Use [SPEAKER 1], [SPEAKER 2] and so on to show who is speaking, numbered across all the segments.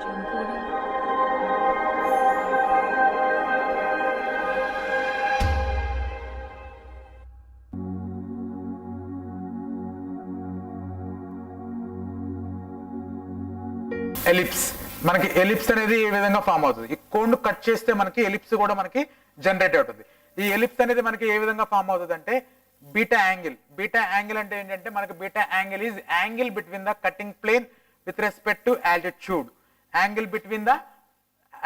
[SPEAKER 1] Ellipse మనకి ellipse అనేది ఏ విధంగా ఫామ్ అవుతుంది. ఈ కోన్ కట్ చేస్తే మనకి ఎలిప్స్ కూడా మనకి జనరేట్ అవుతుంది. ఈ ఎలిప్స్ అనేది మనకి ఏ విధంగా ఫామ్ అవుతుంది అంటే బీటా యాంగిల్. బీటా యాంగిల్ అంటే ఏంటంటే మనకి beta angle is angle between the cutting plane with respect to altitude. Angle between the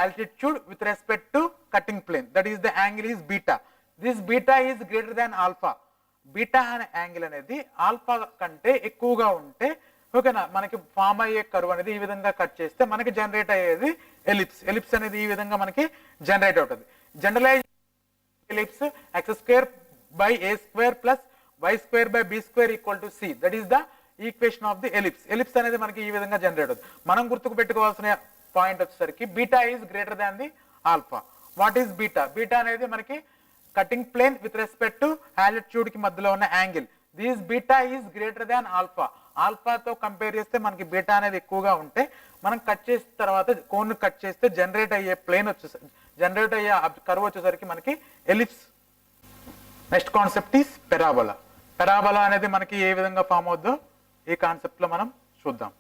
[SPEAKER 1] altitude with respect to cutting plane, that is the angle is beta. This beta is greater than alpha. Beta అనే angle అనేది alpha కంటే ఎక్కువగా ఉంటే ఓకేనా మనకి form అయ్యే curve అనేది ఈ విధంగా కట్ చేస్తే మనకి జనరేట్ అయ్యేది ఎలిప్స్. ఎలిప్స్ అనేది ఈ విధంగా మనకి జనరేట్ అవుతుంది. Generalise ellipse x² by a² plus y² by b² equal to c. That is the equation of the ellipse. Ellipse అనేది మనకి ఈ విధంగా జనరేట్ అవుతుంది. మనం గుర్తుకు పెట్టుకోవాల్సిన పాయింట్ వచ్చేసరికి beta is greater than the alpha. What is beta? Beta అనేది మనకి cutting plane with respect to altitude కి మధ్యలో ఉన్న angle. This beta is greater than alpha. ఆల్ఫాతో కంపేర్ చేస్తే మనకి బీటా అనేది ఎక్కువగా ఉంటే మనం కట్ చేసిన తర్వాత కోన్ కట్ చేస్తే జనరేట్ అయ్యే ప్లేన్ వచ్చేసరికి జనరేట్ అయ్యే కర్వ్ వచ్చేసరికి మనకి ellipse. Next concept is parabola. Parabola అనేది మనకి ఏ విధంగా ఫామ్ అవుద్దో ఈ కాన్సెప్ట్ లో మనం చూద్దాం.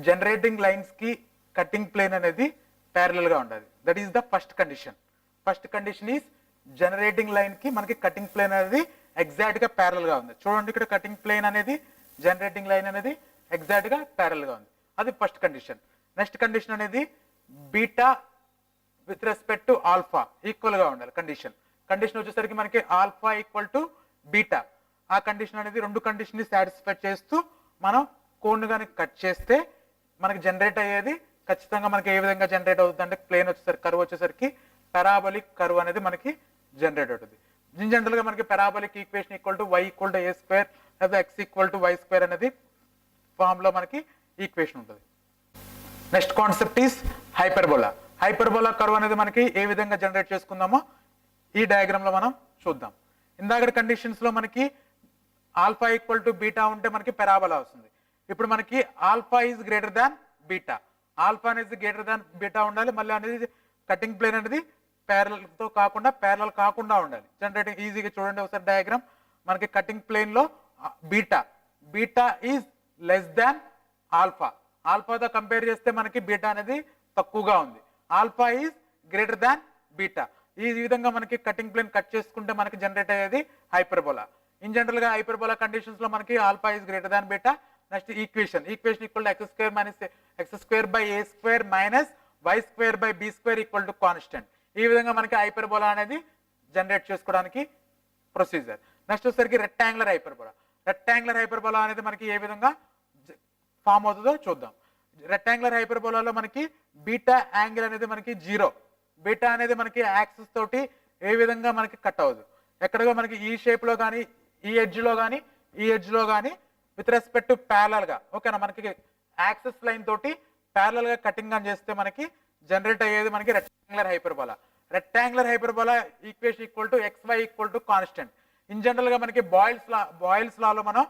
[SPEAKER 1] జనరేటింగ్ లైన్స్ కి కటింగ్ ప్లేన్ అనేది ప్యారలల్ గా ఉండాలి. That is the first condition. First condition is generating line కి మనకి కటింగ్ ప్లేన్ అనేది ఎగ్జాక్ట్ గా ప్యారలల్ గా ఉంది. చూడండి ఇక్కడ కటింగ్ ప్లేన్ అనేది జనరేటింగ్ లైన్ అనేది ఎగ్జాక్ట్ గా ప్యారలల్ గా ఉంది. అది ఫస్ట్ కండిషన్. నెక్స్ట్ కండిషన్ అనేది beta with respect to alpha equal గా ఉండాలి. కండిషన్ వచ్చేసరికి మనకి ఆల్ఫా ఈక్వల్ టు బీటా. ఆ కండిషన్ అనేది రెండు కండిషన్ ని సాటిస్ఫై చేస్తూ మనం కోన్ గాని కట్ చేస్తే మనకి జనరేట్ అయ్యేది ఖచ్చితంగా మనకి ఏ విధంగా జనరేట్ అవుతుంది అంటే ప్లేన్ వచ్చేసరికి కర్వ్ వచ్చేసరికి పెరాబోలిక్ కర్వ్ అనేది మనకి జనరేట్ అవుతుంది. జనరల్ గా మనకి parabolic equation equal to y equal to a² లేదా x ఈక్వల్ టు y² అనేది ఫామ్ లో మనకి ఈక్వేషన్ ఉంటుంది. Next concept is hyperbola. Hyperbola curve అనేది మనకి ఏ విధంగా జనరేట్ చేసుకుందామో ఈ డయాగ్రామ్ లో మనం చూద్దాం. ఇందాక కండిషన్స్ లో మనకి ఆల్ఫా ఈక్వల్ టు బీటా ఉంటే మనకి పెరాబోలా వస్తుంది. ఇప్పుడు మనకి alpha is greater than beta. Alpha అనేది గ్రేటర్ దాన్ బీటా ఉండాలి. మళ్ళీ అనేది కటింగ్ ప్లేన్ అనేది ప్యారలల్ కాకుండా ఉండాలి. జనరేటింగ్ ఈజీగా చూడండి ఒకసారి డయాగ్రామ్. మనకి కటింగ్ ప్లేన్ లో beta is less than alpha. ఆల్ఫాతో కంపేర్ చేస్తే మనకి బీటా అనేది తక్కువగా ఉంది. Alpha is greater than beta. ఈ విధంగా మనకి కటింగ్ ప్లేన్ కట్ చేసుకుంటే మనకి జనరేట్ అయ్యేది హైపర్బోలా. ఇన్ జనరల్ గా హైపర్బోలా కండిషన్స్ లో మనకి alpha is greater than beta. Next equation equal to x² by a² minus y² by b² equal to constant. ఈ విధంగా మనకి హైపర్బోలా అనేది జనరేట్ చేసుకోవడానికి ప్రొసీజర్. నెక్స్ట్ వచ్చేసరికి రెక్టాంగులర్ హైపర్బోలా. రెక్టాంగులర్ హైపర్బోలా అనేది మనకి ఏ విధంగా ఫామ్ అవుతుందో చూద్దాం. రెక్టాంగులర్ హైపర్బోలాలో మనకి బీటా యాంగిల్ అనేది మనకి 0. బీటా అనేది మనకి యాక్సిస్ తోటి ఏ విధంగా మనకి కట్ అవ్వదు. ఎక్కడగా మనకి ఈ షేప్ లో కానీ ఈ ఎడ్జ్ లో కానీ విత్ రెస్పెక్ట్ టు ప్యారలల్ గా ఓకేనా మనకి యాక్సిస్ లైన్ తోటి ప్యారలల్ గా కటింగ్ అని చేస్తే మనకి జనరేట్ అయ్యేది మనకి rectangular hyperbola. Rectangular hyperbola equation equal to xy equal to constant. In general గా మనకి బాయిల్స్ లాలో మనం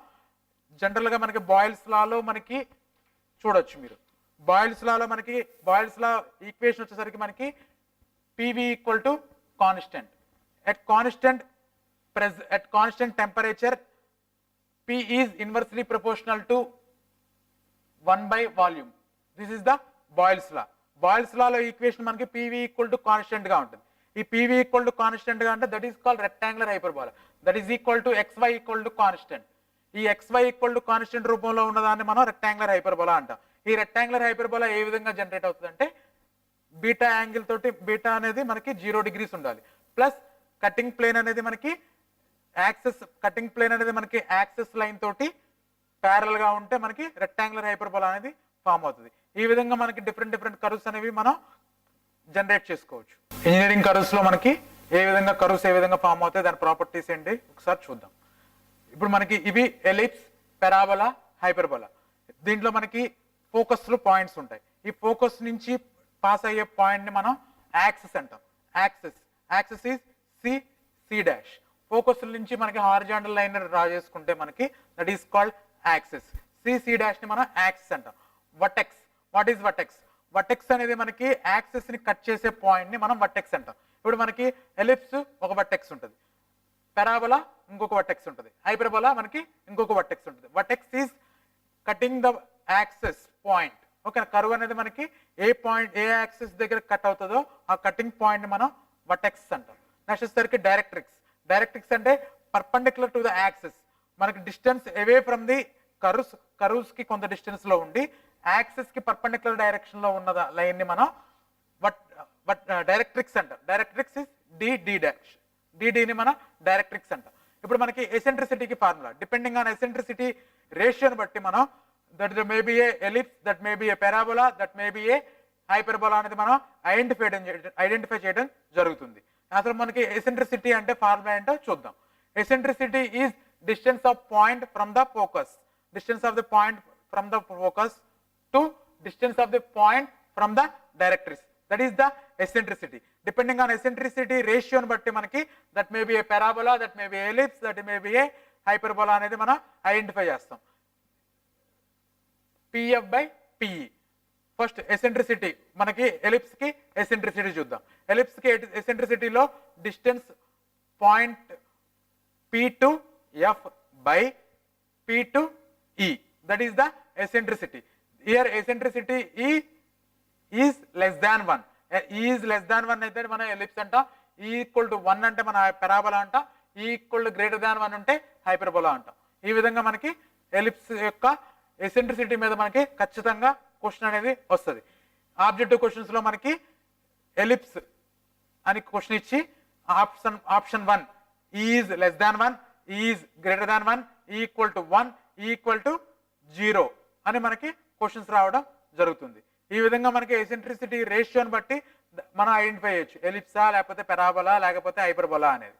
[SPEAKER 1] జనరల్ గా మనకి బాయిల్స్ లాలో మనకి చూడొచ్చు మీరు. బాయిల్స్ లా ఈక్వేషన్ వచ్చేసరికి మనకి PV equal to constant. at constant temperature P is inversely proportional to 1 by volume. This is the Boyle's law. Boyle's law లో ఈక్వేషన్ మనకి PV ఈక్వల్ టు కాన్స్టెంట్ గా ఉంటుంది. ఈ PV ఈక్వల్ టు కాన్స్టెంట్ గా అంటే that is called rectangular hyperbola. That is equal to xy equal to constant. ఈ xy equal to constant రూపంలో ఉన్నదాన్ని మనం రెక్టాంగులర్ హైపర్బోలా అంటాం. ఈ రెక్టాంగులర్ హైపర్బోలా ఏ విధంగా జనరేట్ అవుతుంది అంటే బీటా యాంగిల్ తోటి బీటా అనేది మనకి 0 degrees ఉండాలి. ప్లస్ కటింగ్ ప్లేన్ అనేది మనకి యాక్సిస్ లైన్ తోటి ప్యారల్ గా ఉంటే మనకి రెక్టాంగులర్ హైపర్బోలా అనేది ఫామ్ అవుతుంది. ఈ విధంగా మనకి డిఫరెంట్ కర్వ్స్ అనేవి మనం జనరేట్ చేసుకోవచ్చు. ఇంజనీరింగ్ కర్వ్స్ లో మనకి ఏ విధంగా ఫామ్ అవుతాయి దాని ప్రాపర్టీస్ ఏంటి ఒకసారి చూద్దాం. ఇప్పుడు మనకి ఇవి ఎలిప్స్, పెరాబోలా, హైపర్బోలా. దీంట్లో మనకి ఫోకస్ లో పాయింట్స్ ఉంటాయి. ఈ ఫోకస్ నుంచి పాస్ అయ్యే పాయింట్ ని మనం యాక్సిస్ అంటాం. Axis is C'. ఫోకస్ నుంచి మనకి హారిజాంటల్ లైన్ డ్రా చేసుకుంటే మనకి that is called axis. C' ని మనం యాక్సిస్ అంటాం. Vertex. What is vertex? Vertex అనేది మనకి యాక్సిస్ ని కట్ చేసే పాయింట్ ని మనం వర్టెక్స్ అంటాం. ఇప్పుడు మనకి ఎలిప్స్ ఒక వర్టెక్స్ ఉంటుంది, పెరాబోలా ఇంకొక వర్టెక్స్ ఉంటుంది, హైపర్బోలా మనకి ఇంకొక వర్టెక్స్ ఉంటుంది. Vertex is cutting the axis point. Okay, curve అనేది మనకి ఏ పాయింట్ ఏ యాక్సిస్ దగ్గర కట్ అవుతుందో ఆ కటింగ్ పాయింట్ ని మనం వర్టెక్స్ అంటాం. నెక్స్ట్ వచ్చేసరికి డైరెక్ట్రిక్స్. డైరెక్ట్రిక్స్ అంటే పర్పెండిక్యులర్ టు ద యాక్సిస్, మనకి distance away from the curves కి కొంత డిస్టెన్స్ లో ఉండి యాక్సిస్ కి పర్పెండిక్యులర్ డైరెక్షన్ లో ఉన్న లైన్ ని మనం డైరెక్ట్రిక్స్ అంటాం. డైరెక్ట్రిక్స్ ఇస్ డి డాష్, ని మనం డైరెక్ట్రిక్స్ అంటాం. ఇప్పుడు మనకి ఎసెంట్రిసిటీకి ఫార్ములా డిపెండింగ్ ఆన్ ఎసెంట్రిసిటీ రేషియోని బట్టి మనం that may be A ellipse, that may be A parabola, that may be A hyperbola అనేది మనం ఐడెంటిఫై చేయడం జరుగుతుంది. అసలు మనకి ఎసెంట్రిసిటీ అంటే ఫార్ములా ఏంటో చూద్దాం. Eccentricity is distance of point from the focus, distance of the point from the focus to distance of the point from the directrix, that is the eccentricity. Depending on eccentricity ratio ని బట్టి మనకి that may be a parabola, that may be a ellipse, that may be a hyperbola అనేది మనం identify చేస్తాం. PF by PE. First eccentricity, మనకి ellipse కి eccentricity చూద్దాం. Ellipse కి ఎసెంట్రిసిటీలో distance point P to F by P to E, that is the eccentricity. Here eccentricity E is less than 1. E is less than 1 అయితే మనం ellipse అంటాం, E equal to 1 అంటే మన పెరాబోలా అంటాం, E equal to greater than 1 ఉంటే hyperbola అంటాం. ఈ విధంగా మనకి ఎలిప్స్ యొక్క ఎసెంట్రిసిటీ మీద మనకి ఖచ్చితంగా క్వశ్చన్ అనేది వస్తుంది. ఆబ్జెక్టివ్ క్వశ్చన్స్ లో మనకి ఎలిప్స్ అని క్వశ్చన్ ఇచ్చి option 1 is less than 1, is greater than 1, equal to 1, equal to 0 అని మనకి క్వశ్చన్స్ రావడం జరుగుతుంది. ఈ విధంగా మనకి ఎసెంట్రిసిటీ రేషియోని బట్టి మనం ఐడెంటిఫై చేయొచ్చు ఎలిప్సా లేకపోతే పెరాబోలా లేకపోతే హైపర్బోలా అనేది.